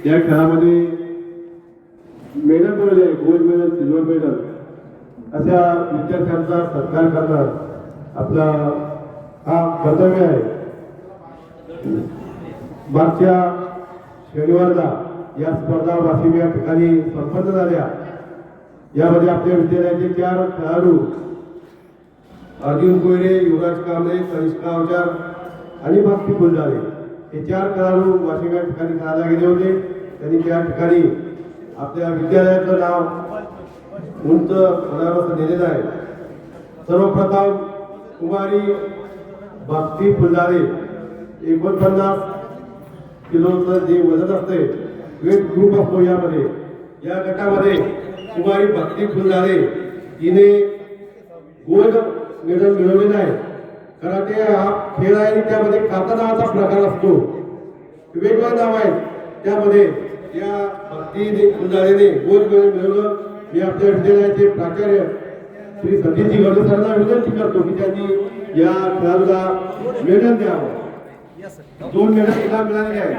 या खेळामध्ये मेडल मिळवले, गोल्ड मेडल, सिल्वर मेडल अशा विद्यार्थ्यांचा सत्कार करणं आपला हा कर्तव्य आहे. मागच्या शनिवारला या स्पर्धा वाशिम या ठिकाणी संपन्न झाल्या. यामध्ये आपल्या विद्यालयाचे 4 खेळाडू अर्जुन कोयरे, युवराज कांबळे, तनिष्का अवचार आणि भक्ती फुलझाले हे 4 खेळाडू वाशिम या ठिकाणी खेळायला गेले होते. त्यांनी त्या ठिकाणी आपल्या विद्यालयाचं नाव उंच पदावर नेलेलं आहे. सर्वप्रथम कुमारी भक्ती फुलझाले 49 किलोचं जे वजन असते, वेट ग्रुप असतो, यामध्ये या गटामध्ये कुमारी भक्ती फुलझाले हिने गोल्ड मेडल मिळवलेलं आहे. कराटे हा खेळ आहे, त्यामध्ये काता नावाचा प्रकार असतो, वेगवेगळे नाव आहेत. त्यामध्ये या भक्ती फुलझालेने गोल्ड मेडल मिळवलं. मी आपल्या विद्यालयाचे प्राचार्य श्री सतीशजी गडे सरांना विनंती करतो की त्यांनी या खेळाडूला मेडल द्यावं. 2 मेडल तिला मिळालेले आहेत.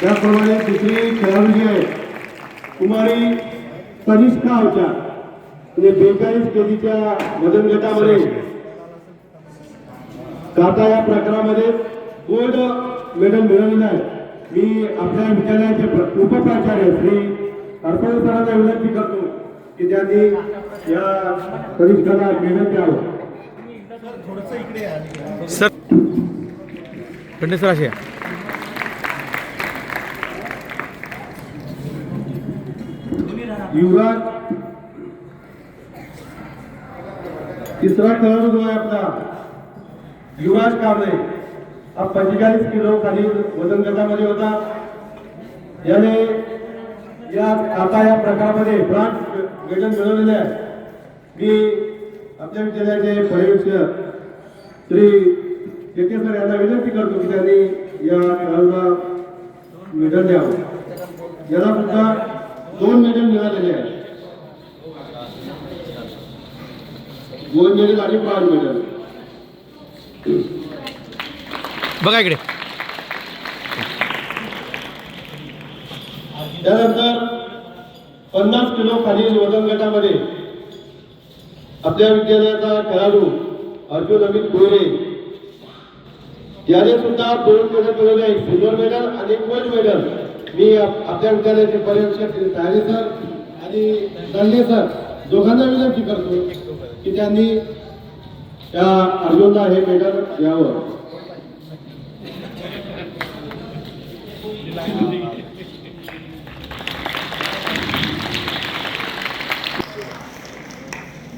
त्याप्रमाणे दुसरी खेळाडू जी आहे कुमारी तनिष्का अवचार, म्हणजे 42 केजीच्या वजन गटामध्ये काता या प्रकारामध्ये गोल्ड मेडल मिळवलेलं आहे. मी आपल्या विद्यालयाचे उपप्राचार्य श्री अर्पण सरांना विनंती करतो की त्यांनी या तनिष्काला मेडल द्यावं. सर असे युवराज तिसरा खेळाडू जो आहे आपला युवराज कांबळे, हा 45 किलो खाली वजन गटामध्ये होता. याने या काता या प्रकारामध्ये ब्रॉन्झ मेडल मिळवलेले आहे. मी आपल्या विद्यालयाचे पर्यवेक्षक श्री जेके सर यांना विनंती करतो की त्यांनी या खेळाडूला मेडल द्यावं. याला सुद्धा 2 मेडल मिळालेले आहेत, गोल्ड मेडल आणि ब्रॉन्झ मेडल. बघा इकडे. त्यानंतर 50 किलो खालील वजन गटामध्ये आपल्या विद्यालयाचा खेळाडू अर्जुन अमित कोयरे याने सुद्धा 2 मेडल मिळवले आहेत, सिल्वर मेडल आणि गोल्ड मेडल. मी आपल्या विद्यालयाचे पर्यवेक्षक तायरे सर आणि दंडे सर दोघांना विनंती करतो की त्यांनी त्या अर्जुनला हे मेडल द्यावं.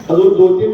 अजून 2-3